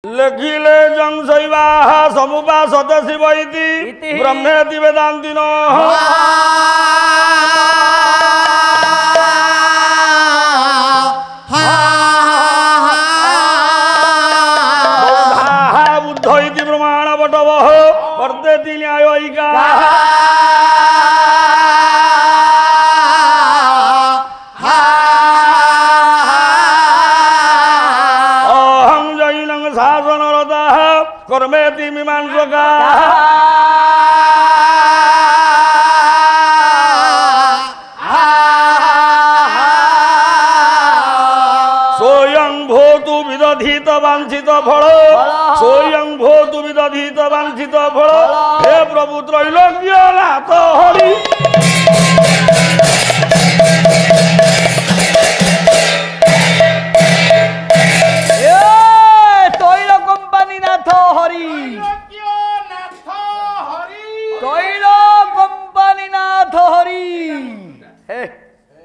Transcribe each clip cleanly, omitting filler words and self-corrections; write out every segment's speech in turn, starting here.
लेखिले जंसैवा समुपा सतशिव इति ब्रह्मेति वेदान्तिनो बुद्ध इति प्रमाणपटवः वर्तेति न्यायिका कर्मेति मीमांसका सोयं भोतु विदधित वांछित फल सोयं भोतु विदधित वांछित फल हे प्रभु त्रैलोक्यनाथ हरि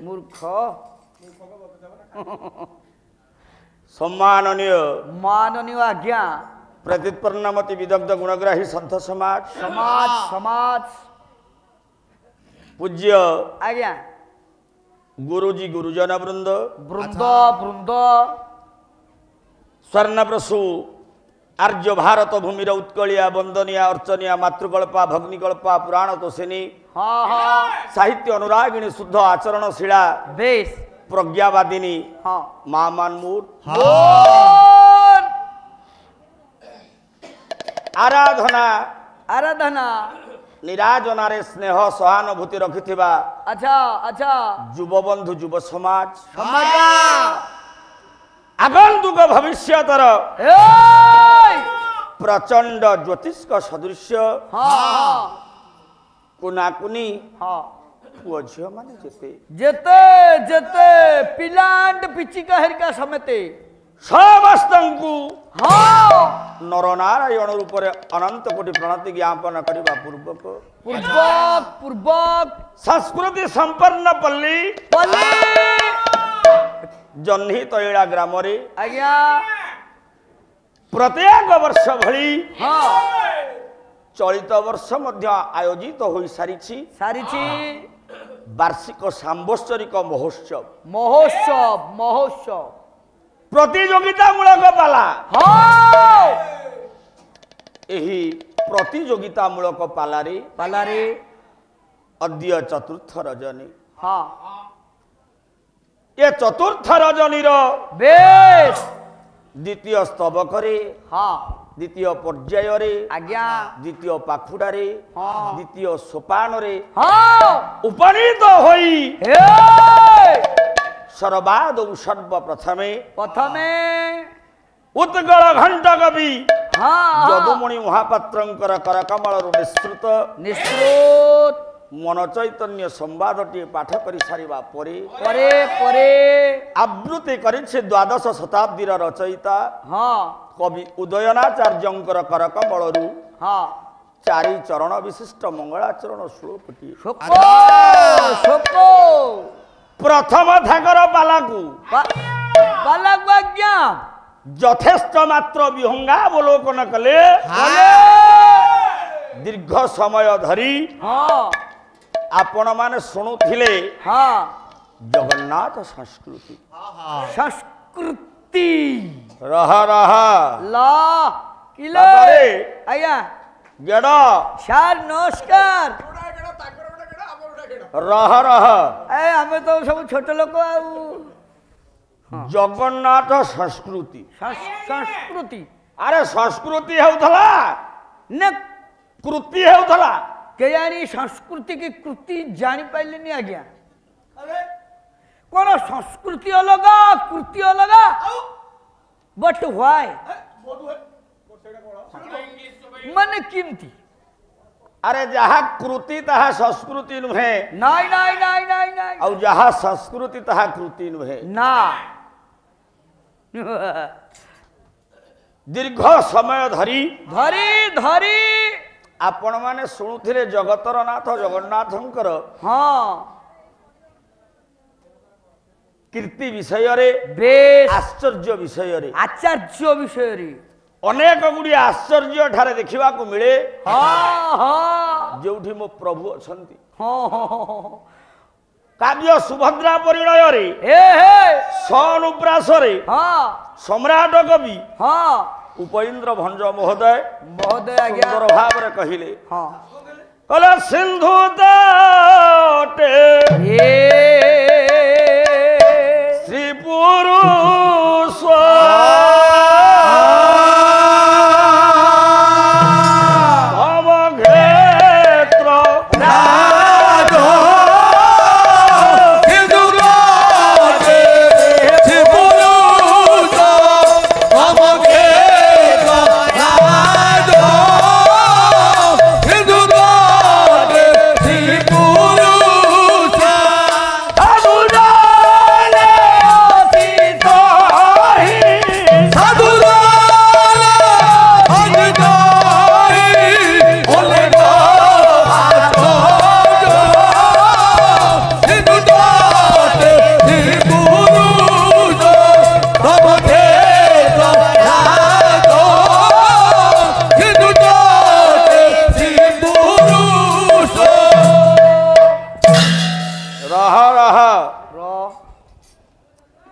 मूर्ख सम्माननीय माननीय आज्ञा प्रतिपन्नमति विदग्ध गुणग्राही संत समाज समाज समाज पूज्य आज्ञा गुरुजी गुरुजन वृंद वृंद वृंद स्वर्णप्रसू आर्य भारत भूमिर उत्कलिया वंदनिया अर्चनिया मातृकल्पा भग्निकल्पा पुराण तोषिणी साहित्य अनुरागिणी शुद्ध आचरणशीला बेस प्रज्ञावादिनी मां मानमूर आराधना आराधना निराजनारे स्नेह सहानुभूति रखिथिबा अच्छा अच्छा युवबंधु युव समाज समाज आगंतुक भविष्यतर प्रचंड ज्योतिष का सदृश्य कुनाकुनी पुओ झियो माने जेते जेते जेते पिलांड पिचिका हरिका समेते समस्तंकु नरनारायण रूप रे अनंत कोटि प्रणति ज्ञापन करिबा पूर्वक पूर्वक पूर्वक संस्कृति संपन्न पल्ली पल्ली जन्ही तैला ग्राम रे आज्ञा प्रत्येक वर्ष भली चलित वर्ष मध्य आयोजित हो सारी वार्षिक सांबत्सरिक महोत्सव महोत्सव महोत्सव प्रतियोगिता मूलक पाला एही प्रतियोगिता मूलक पालारे पालारे अद्य चतुर्थ रजनी हाँ ये चतुर्थ रजनी रो बेस द्वितीय स्तबक रे हाँ द्वितीय पर्याय रे आज्ञा द्वितीय पाखुड़ा रे द्वितीय सोपान रे उपनीत होई सर्वाद सर्वप्रथमे प्रथमे उत्कल घंट कवि यदुमणि महापात्रंकर करकमल निःसृत निःसृत मन चैतन्य संवाद टी पाठ करि सारिबा परे परे परे आवृत्ति करिछे द्वादश शताब्दीर रचयिता कवि उदयनाचार्यंकर करकमलरु चारि चरण विशिष्ट मंगलाचरण श्लोकटी प्रथम थाकर पालाकु पालाकु आज्ञा यथेष्ट मात्र विहंगावलोकन कले दीर्घ समय धरी आपण माने शुणुथिले जगन्नाथ संस्कृति संस्कृति रह रह ला किले आया गेड़ा सर नमस्कार रह रह ए हमें तो सब छोटे लोग जगन्नाथ संस्कृति संस्कृति अरे संस्कृति हेउथला न कृति हेउथला केयानी संस्कृति की कृति जानी पाइले नहीं आज्ञा कौन संस्कृति अलग कृति अलग बट व्हाई माने किमती अरे जहा कृति तहा संस्कृति नुहे नाई नाई नाई नाई नाई और जहा संस्कृति तहा कृति नुहे ना दीर्घ समय धरी धरी धरी आपण माने शुणुथिले जगतर नाथ जगन्नाथंकर कीर्ति विषय रे बेस आश्चर्य विषय रे आचार्य विषय रे अनेक गुड़ी आश्चर्य ठारे देखा मिले हाँ हाँ जोठी मो प्रभु अछंती हाँ काव्य सुभद्रा परिणय रे हे सनुप्रास रे हाँ सम्राट कवि हाँ उपेन्द्र भंज महोदय महोदय आज्ञा सुंदर भाव रे कहिले हाँ कला सिंधु तटे श्री पुरुष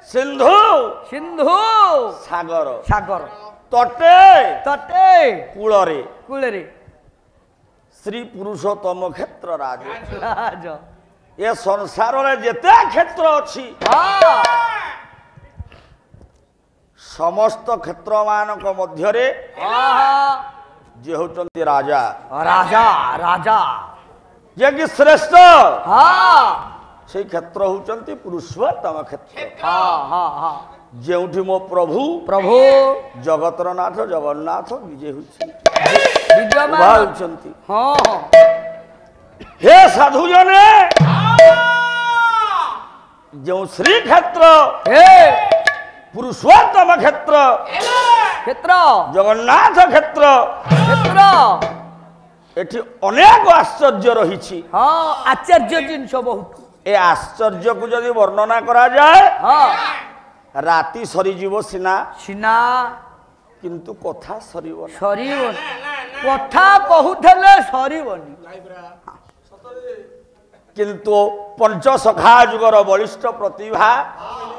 सिंधु सिंधु सागर सागर तटे तटे कूलरे कूलरे श्री पुरुषोत्तम क्षेत्र राज राज ये संसार रे जेते क्षेत्र अछि हाँ समस्त क्षेत्र मानक मध्य रे हाँ जे होचंती राजा राजा राजा जे कि श्रेष्ठ हाँ से क्षेत्र होचंती पुरुषोत्तम क्षेत्र हाँ हाँ हाँ जेउठी मो प्रभु प्रभु जगतर नाथ जगन्नाथ विजय होचंती विद्यमान होचंती हाँ हाँ हे साधु जने जो श्री क्षेत्र हे पुरुषोत्तम क्षेत्र क्षेत्र जगन्नाथ क्षेत्र क्षेत्र एठी अनेक आश्चर्य रही हाँ आश्चर्य जिनस बहुत ए आश्चर्य को जदि वर्णना करा जाए हाँ राति सरीजीव सिना सिना किंतु कथा सरीब सरीबन कथा कहूले सरीबनी किंतु पंचसखा जुगर बलिष्ठ प्रतिभा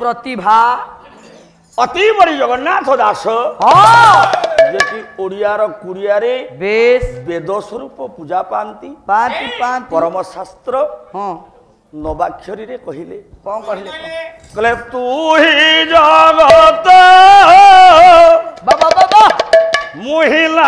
प्रतिभा अति बड़ी जगन्नाथ दास हाँ जे कि ओडियार कुड़ियारे बेस वेद स्वरूप पूजा पांती पांति पांति परम शास्त्र हाँ नवाक्षरी रे कहिले कौन कहले कहले तू ही जगत बाबा बाबा मुहिला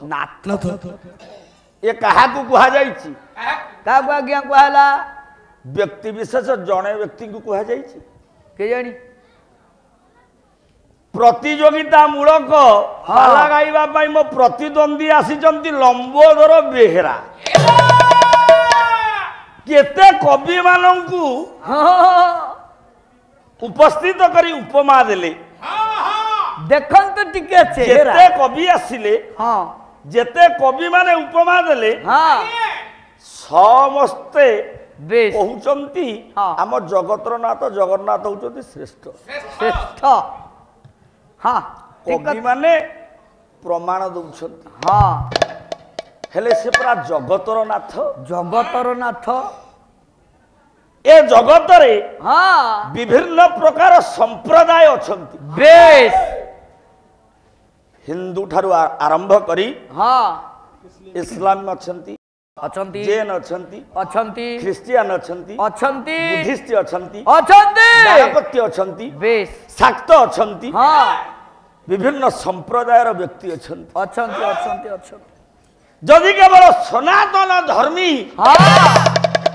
नाथ ये कहा कुहा जाइछि का आज्ञा कहला व्यक्ति विशेष जड़े व्यक्ति को कुहा जाइछि के जानी प्रतियोगिता मूलक पाला गाइबा पाई मो प्रतिद्वंदी आसीचंती लंबोदर बेहेरा केते कवि मानंकु उपस्थित करी उपमा देले देखंत टिके चेहरा जेते कवि आसिले हां जेते कवि माने उपमा देले हां समस्ते बेस कहउचंती आम जगतर नाथ जगन्नाथ होचंती श्रेष्ठ श्रेष्ठ हां कवि माने प्रमाण दउछंती हां हेले से पूरा जगतर नाथ ए जगत रे हाँ विभिन्न प्रकार संप्रदाय अछंती बेस हिंदू ठारू आरंभ करी हाँ इस्लाम अछंती अछंती जैन अछंती अछंती ख्रिस्टियन अछंती अछंती बुद्धिस्ट अछंती अछंती दानपत्य अछंती बेस शाक्त अछंती हाँ विभिन्न संप्रदायर व्यक्ति अछंती अछंती अछंती अछंती जदि केवल सनातन धर्मी हाँ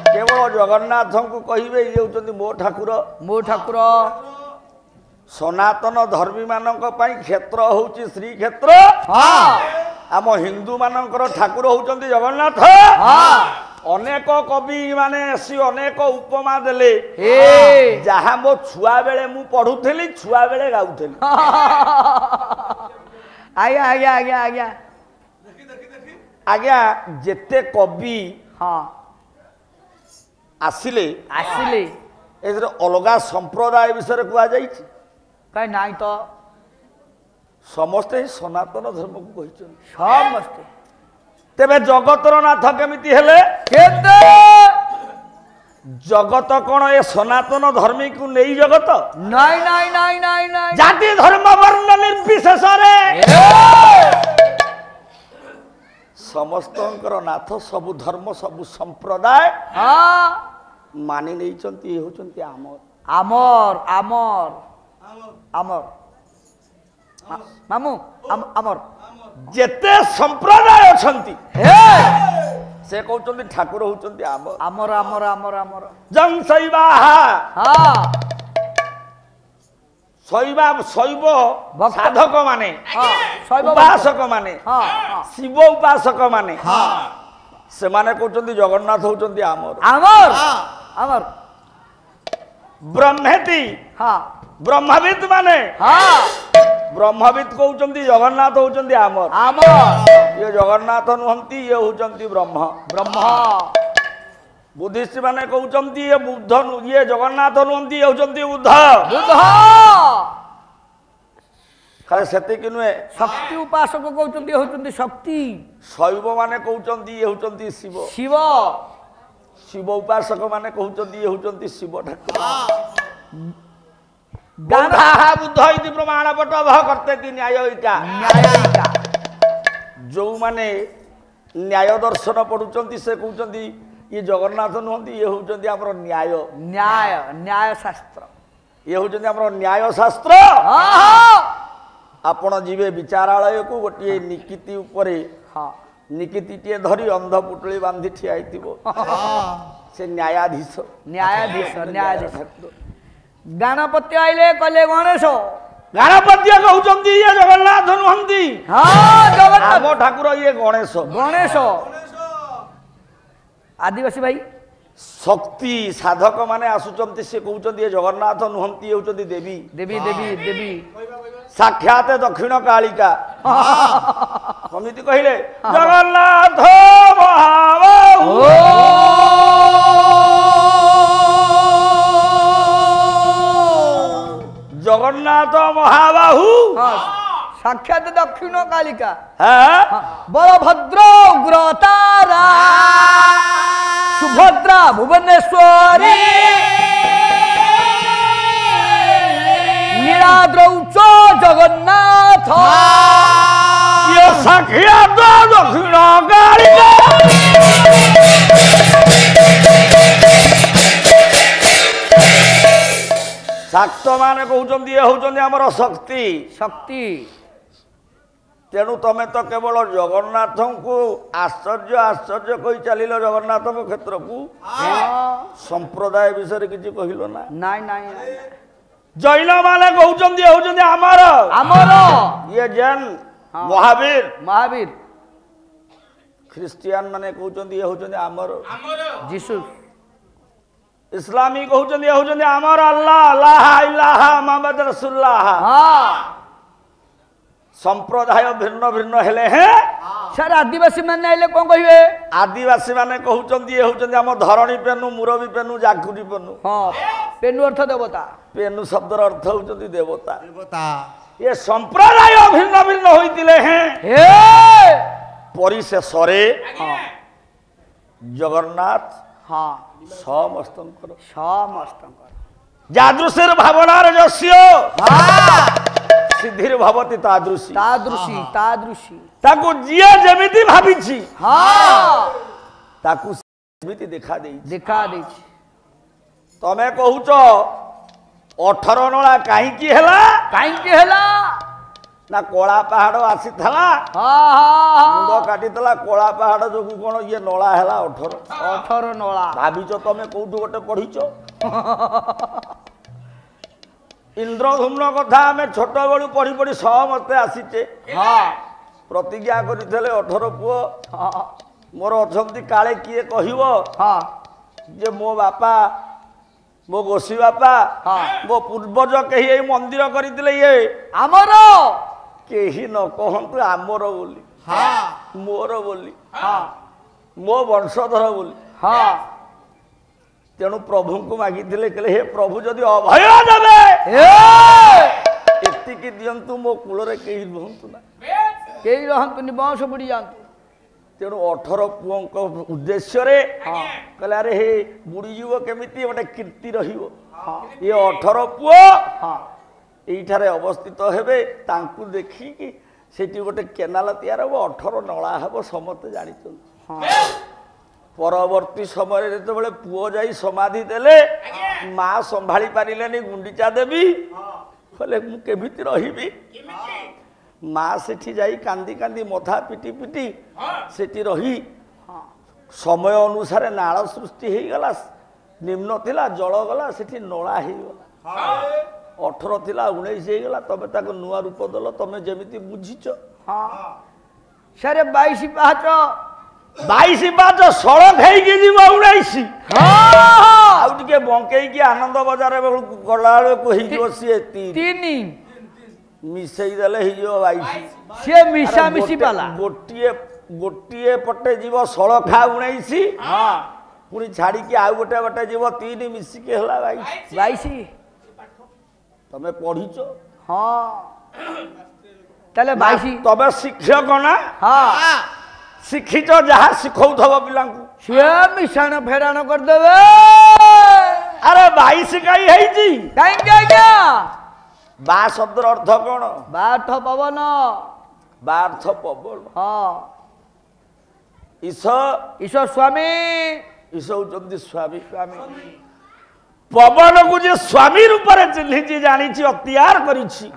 केवल जगन्नाथ को कहिबे ये होचंती मो ठाकुर ସନାତନ ଧର୍ମୀ ମାନଙ୍କ ପାଇଁ କ୍ଷେତ୍ର ହଉଛି ଶ୍ରୀକ୍ଷେତ୍ର। ଆମ ହିନ୍ଦୁ ମାନଙ୍କର ଠାକୁର ହଉଛନ୍ତି ଜଗନ୍ନାଥ। ଅନେକ କବି ମାନେ ଆସି ଅନେକ ଉପମା ଦେଲେ, ଯାହା ମୋ ଛୁଆ ବେଳେ ମୁଁ ପଢୁଥିଲି, ଛୁଆ ବେଳେ ଗାଉଥିଲି। ଆଜ୍ଞା ଆଜ୍ଞା ଆଜ୍ଞା ଆଜ୍ଞା ଆଜ୍ଞା ଯେତେ କବି ଆସିଲେ ଆସିଲେ ଏଥିରେ ଅଲଗା ସମ୍ପ୍ରଦାୟ ବିଷୟରେ କୁହାଯାଇଛି କାଇଁ ନାଇଁ ତ, ସମସ୍ତେ ସନାତନ ଧର୍ମକୁ କହିଛନ୍ତି। ସମସ୍ତେ। ତେବେ ଜଗତର ନାଥ କେମିତି ହେଲେ? କେତେ ଜଗତ କଣ ଏ ସନାତନ ଧର୍ମୀକୁ ନେଇ ଜଗତ? ନାଇଁ ନାଇଁ ନାଇଁ ନାଇଁ ନାଇଁ। ଜାତି ଧର୍ମ ବର୍ଣ୍ଣ ନିର୍ବିଶେଷରେ ସମସ୍ତଙ୍କର ନାଥ, ସବୁ ଧର୍ମ ସବୁ ସମ୍ପ୍ରଦାୟ ମାନି ନେଇଛନ୍ତି। ଏ ହେଉଛନ୍ତି ଆମର ଆମର ଆମର ଆମର ମାମୁଁ ଆମର ଯେତେ ସମ୍ପ୍ରଦାୟ ଅଛନ୍ତି ସେ କହୁଛନ୍ତି ଠାକୁର ହଉଛନ୍ତି ଆମର ଆମର ଆମର ଆମର ଆମର ଜଂ ଶୈବା ଶୈବ ସାଧକ ମାନେ, ଉପାସକ ମାନେ, ଶିବ ଉପାସକ ମାନେ, ସେମାନେ କହୁଛନ୍ତି ଜଗନ୍ନାଥ ହଉଛନ୍ତି ଆମର ଆମର ଆମର। ବ୍ରହ୍ମେତି ବ୍ରହ୍ମବିଦ ମାନେ ବ୍ରହ୍ମବିଦ କହୁଛନ୍ତି ଜଗନ୍ନାଥ ହଉଛନ୍ତି ଆମର ଆମର। ଇଏ ଜଗନ୍ନାଥ ନୁହନ୍ତି, ଇଏ ହଉଛନ୍ତି ବ୍ରହ୍ମ ବ୍ରହ୍ମ। ବୁଦ୍ଧିଷ୍ଟ ମାନେ କହୁଛନ୍ତି ଇଏ ବୁଦ୍ଧ, ଇଏ ଜଗନ୍ନାଥ ନୁହନ୍ତି, ଇଏ ହଉଛନ୍ତି ବୁଦ୍ଧ। ବୁଦ୍ଧ ଖାଲି ସେତିକି ନୁହେଁ, ଶକ୍ତି ଉପାସକ କହୁଛନ୍ତି ହଉଛନ୍ତି ଶକ୍ତି। ଶୈବ ମାନେ କହୁଛନ୍ତି ଇଏ ହଉଛନ୍ତି ଶିବ। ଶିବ ଶିବ ଉପାସକ ମାନେ କହୁଛନ୍ତି ଇଏ ହଉଛନ୍ତି ଶିବ ଠାକୁର। ବୁଦ୍ଧ ଇତି ପ୍ରମାଣ ପଟ ଭ କରତେ ନ୍ୟାୟିକା। ଯୋଉମାନେ ନ୍ୟାୟ ଦର୍ଶନ ପଢୁଛନ୍ତି ସେ କହୁଛନ୍ତି ଇଏ ଜଗନ୍ନାଥ ନୁହନ୍ତି, ଇଏ ହଉଛନ୍ତି ଆମର ନ୍ୟାୟ ନ୍ୟାୟ ନ୍ୟାୟ ଶାସ୍ତ୍ର। ଇଏ ହଉଛନ୍ତି ଆମର ନ୍ୟାୟ ଶାସ୍ତ୍ର। ଆପଣ ଯିବେ ବିଚାରାଳୟକୁ, ଗୋଟିଏ ନିକିତି ଉପରେ ନିକିତିଟିଏ ଧରି ଅନ୍ଧ ପୁଟୁଳି ବାନ୍ଧି ଠିଆ ହେଇଥିବ, ସେ ନ୍ୟାୟାଧୀଶ। ନ୍ୟାୟାଧୀଶ ନ୍ୟାୟାଧୀଶ। ଗଣପତି ଆଇଲେ କହିଲେ ଗଣେଶ। ଗଣପତି କହୁଛନ୍ତି ଇଏ ଜଗନ୍ନାଥ ନୁହନ୍ତି, ଆମ ଠାକୁର ଇଏ ଗଣେଶ। ଗଣେଶ ଆଦିବାସୀ ଭାଇ ଶକ୍ତି ସାଧକ ମାନେ ଆସୁଛନ୍ତି, ସେ କହୁଛନ୍ତି ଏ ଜଗନ୍ନାଥ ନୁହନ୍ତି, ଇଏ ହଉଛନ୍ତି ଦେବୀ। ଦେବୀ ଦେବୀ ଦେବୀ ସାକ୍ଷାତ ଦକ୍ଷିଣ କାଳିକା। କେମିତି କହିଲେ? ଜଗନ୍ନାଥ ମହାବାହୁ ଜଗନ୍ନାଥ ମହାବାହୁ ସାକ୍ଷାତ ଦକ୍ଷିଣ କାଳିକା। ବଳଭଦ୍ର ଉଗ୍ରତାରା ସୁଭଦ୍ରା ଭୁବନେଶ୍ୱରୀ ନୀଳାଦ୍ରୌଚ ଜଗନ୍ନାଥ ସାକ୍ଷାତ ଦକ୍ଷିଣ କାଳିକା। ଶାକ୍ତ ମାନେ କହୁଛନ୍ତି ଇଏ ହଉଛନ୍ତି ଆମର ଶକ୍ତି। ଶକ୍ତି। ତେଣୁ ତମେ ତ କେବଳ ଜଗନ୍ନାଥଙ୍କୁ ଆଶ୍ଚର୍ଯ୍ୟ ଆଶ୍ଚର୍ଯ୍ୟ କହି ଚାଲିଲ ଜଗନ୍ନାଥଙ୍କ କ୍ଷେତ୍ରକୁ, ସମ୍ପ୍ରଦାୟ ବିଷୟରେ କିଛି କହିଲ ନା। ନାଇଁ ନାଇଁ। ଜୈନ ମାନେ କହୁଛନ୍ତି ଇଏ ହଉଛନ୍ତି ଆମର ଆମର। ଇଏ ଜୈନ ମହାବୀର ମହାବୀର। ଖ୍ରୀଷ୍ଟିଆନ ମାନେ କହୁଛନ୍ତି ଇଏ ହଉଛନ୍ତି ଆମର ଯୀଶୁ। ଇସଲାମୀ କହୁଛନ୍ତି ଇଏ ହଉଛନ୍ତି ଆମର ଆଲ୍ଲାହ ଲା ଇଲାହା ମୁହାମ୍ମଦ ରସୁଲୁଲ୍ଲାହ। ସମ୍ପ୍ରଦାୟ ଭିନ୍ନ ଭିନ୍ନ ହେଲେ ସାର୍ ଆଦିବାସୀ ମାନେ ଆଇଲେ କଣ କହିବେ? ଆଦିବାସୀ ମାନେ କହୁଛନ୍ତି ଇଏ ହଉଛନ୍ତି ଆମ ଧରଣୀ ପେନୁ, ମୁରବୀ ପେନୁ, ଜାଗୁରି ପେନୁ। ପେନୁ ଅର୍ଥ ଦେବତା। ପେନୁ ଶବ୍ଦର ଅର୍ଥ ହଉଛନ୍ତି ଦେବତା। ଏ ସମ୍ପ୍ରଦାୟ ଭିନ୍ନ ଭିନ୍ନ ହୋଇଥିଲେ ପରିଶେଷରେ ଜଗନ୍ନାଥ ସମସ୍ତଙ୍କର। ଯାଦୃଶୀର ଭାବନାର ଯସ୍ୟ ସିଦ୍ଧିର ଭବତି ତାଦୃଶୀ। ତାଦୃଶୀ ତାଦୃଶୀ। ତାକୁ ଯିଏ ଯେମିତି ଭାବିଛି ତାକୁ ସେମିତି ଦେଖା ଦେଇଛି। ତମେ କହୁଛ 18 ନଳା କାହିଁକି ହେଲା? କାହିଁକି ହେଲା ନା କଳା ପାହାଡ ଆସିଥିଲା, ମୁଣ୍ଡ କାଟିଥିଲା, କଳା ପାହାଡ ଯୋଗୁ କଣ ଇଏ ନଳା ହେଲା 18 ନଳା। ଭାବିଛ ତମେ କୋଉଠୁ ଗୋଟେ ପଢିଛ? इंद्रधूम्न कथा आम छोट बेलू पढ़ी पढ़ी समस्ते आसीचे हाँ प्रतिज्ञा करते 18 पुओ मोर अच्छा काले किए कह हाँ जे मो बापा मो गोसी बापा मो पूर्वज कही मंदिर करते ये आमर कही न कहतु आमर बोली मोर बोली मो वंशधर बोली तेणु प्रभु को मागी कहले हे प्रभु जदि अभय देवे एतिकी दियंतु मो कूल कहीं रुहतु ना कहीं रहतुनि बंश बुड़ी जातु तेणु 18 पुओं उद्देश्य रे कहले अरे हे बुड़ीजीव केमिति गोटे कीर्ति रहिबो ये 18 पुओ एठारे अवस्थित हेबे तांकु देखी कि सेठी गोटे केनाल तैयार हो 18 नला हेबो समस्त जानि परवर्ती समय जेतेबेले पुओ जाई समाधि देले माँ संभाली पारिलेनी गुंडीचा देवी कहले मु केमिति रहिबी माँ सेठी जाई कांदी कांदी मथा पिटी पिटी सेठी रही समय अनुसार नाल सृष्टि हो गला निम्न थिला जल गला सेठी नला हो गला 18 थिला 19 हो गला तबे ताको नुआ रूप दल तमे जेमिति बुझिच सारे 22 पाहाच सड़क है जीव 19 आउ टिके बंकई आनंद बजार गला बेलू सी 3 मिसई देले हिजो 22 से मिसा मिसी पाला गोटिए पटे जीव सड़खा 19 पुणी छाड़ी के आउ गोटे गोटे जीव 3 मिसिके हला 22 तमे पढ़ीच तले 22 तबे शिक्षक ना शिक्षित जहाँ शिखौथब पिलांकु से मिशाण फेराण कर देबे अरे 22 कई है जी काई बा शब्द अर्थ कौन बाठ पवन बार्थ पवन ईश्वर स्वामी ईश्वर होचंदी स्वामी स्वामी पवन को जे स्वामी रूप में चिन्हिची जानी अख्तियार करिछि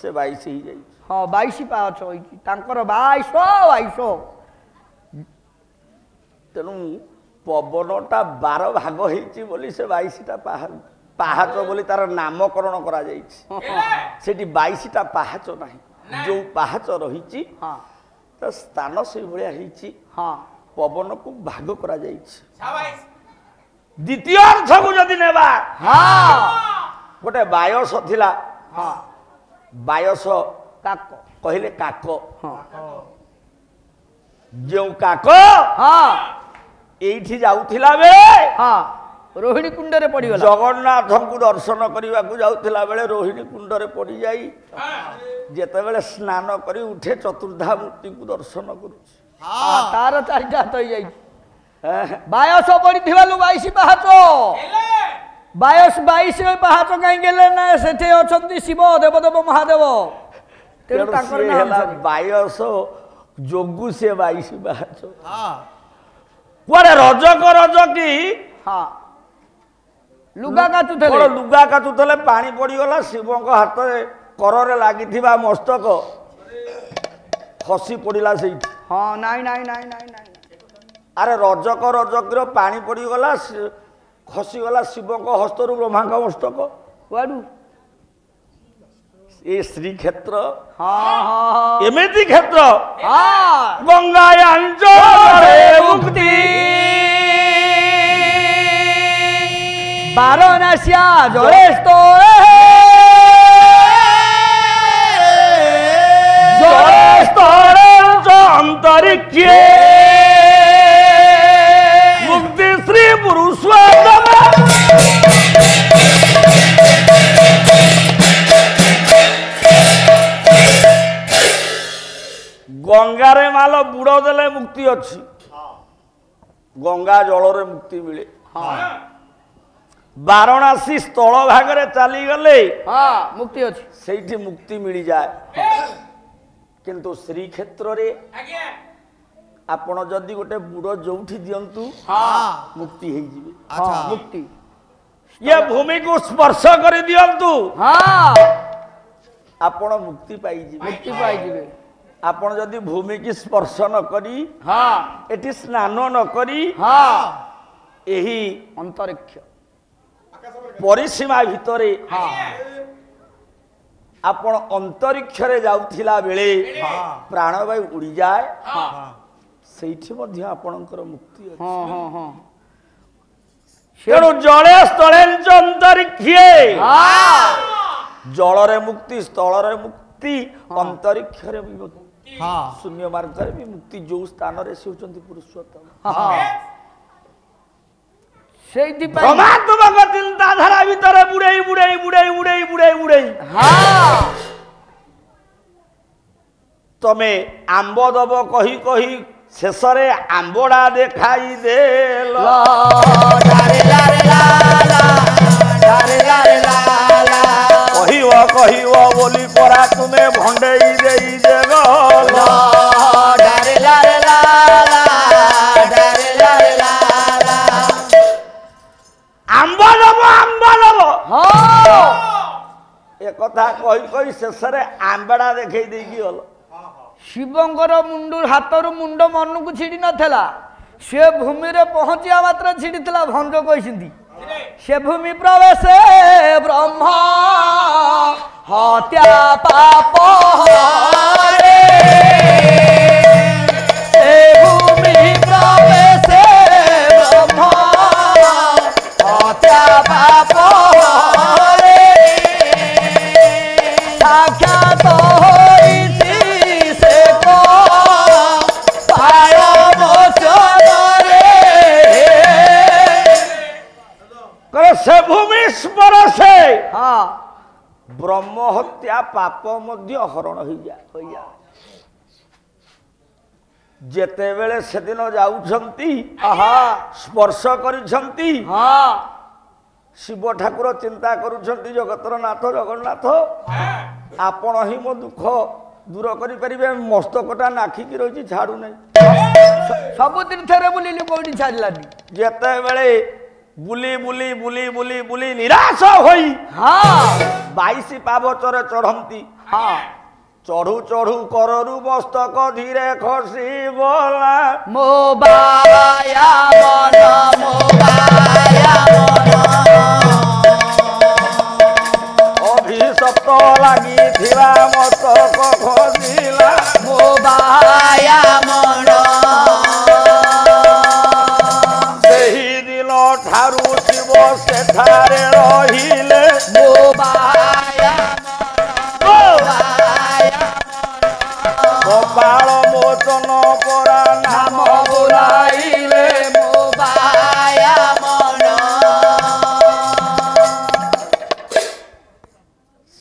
से 22 ही जाई 22 पाच होइछि तांकर 22 तेणु पवनटा 12 भाग होइछि बोली से 22टा पाहाच बोली तार नामकरण करा जाइछि सेठी 22टा पाहाच नाही जो पाहाच रहिछि त स्थान से भलिया हिछि पवन को भाग करा जाइछि द्वितीय अर्थ को जदि नेबा गोटे बायस थिला बायस काक कहले काक जो काक एठी जाउथिला बेले रोहिणी कुंड रे पड़ी गला जगन्नाथ को दर्शन करने को जाउथिला बेले रोहिणी कुंड रे पड़ी जाई जेते बेले स्नान करी उठे चतुर्धा मूर्ति को दर्शन करूछि तार चारिटा तो जाई 22 पड़ी थिबालु 22 पाहाच 22 पाहाच काई गेले ना सेठे अछंती शिव देवदेव महादेव तेणु ताकर नाम 22 जोगु से 22 पाहाच कुआरे रज की लुगा काचुले पानी पड़गला शिव हाथ कर लगी मस्तक खसी पड़ा से अरे रजक पानी पड़गला खसीगला शिव हस्त ब्रह्मा मस्तक कुआडू ये श्री क्षेत्र एमती क्षेत्र गंगा मुक्ति वाराणसिया जलेस्तो अंतरिक्ष मुक्ति श्री पुरुष गंगारे माल बुड़ देले मुक्ति अच्छी गंगा जल मुक्ति मिले वाराणसी स्थल भाग चली गले मुक्ति अच्छी से मुक्ति मिल जाए किंतु श्री क्षेत्र रे आपण जदि गोटे बुड़ जोठी दियंतु मुक्ति हो जिवे मुक्ति ये भूमि को स्पर्श कर दियंतु आपण मुक्ति पाई जिवे आपण जदि भूमि की स्पर्श न करी एटी स्नान न करी यही अंतरिक्ष परिसीमा भितरे आपण अंतरिक्षरे जाउथिला बेले प्राणवायु उड़ी जाए सेठी मध्य आपणकर मुक्ति अछि तेणु जले स्थले अंतरिक्षे जलरे मुक्ति स्थलरे मुक्ति अंतरिक्षरे भी मुक्ति शून्य मार्गरे भी मुक्ति जो स्थान रे से होचंती पुरुषोत्तम परमात्मा चिंताधारा भीतर बुड़े बुड़े बुड़े बुड़े बुड़े बुड़े तमे आंब दब कही कही शेषरे आंबड़ा देखाई देल कहिव कहिव बोली परा तुमे भंडेई देई देगल आंब दब ए कथा कही कही शेषरे आंबड़ा देखई देगी गल शिवंकर मुंडू हाथर मुंड मन को छिड़ी नथला से भूमि रे पहुंचिया मात्र छिड़ीला भंज कहते से भूमि प्रवेश ब्रह्म हत्या पाप हरे भूमि प्रवेश ब्रह्म हत्या पाप हरे साक्षात से भूमि स्पर्शे ब्रह्म हत्या पाप मध्य हरण हो जाए जेते बेले से दिन जाउछंती स्पर्श करिछंती शिव ठाकुर चिंता करुछंती जगतर नाथ जगन्नाथ आपण ही मो दुख दूर करि परिबे मस्तकटा नाखिकी रही छाड़ू नहीं सब तीर्थ रे बुलिली कोडी छाड़लानी जेते बेले बुली बुली बुली बुली बुली निराश होई 22 पावचरे चढ़ंती चढ़ू चढ़ू कररू मस्तक धीरे खसी बोला मोबाया मन अभिशप्त लगी थिबा मस्तक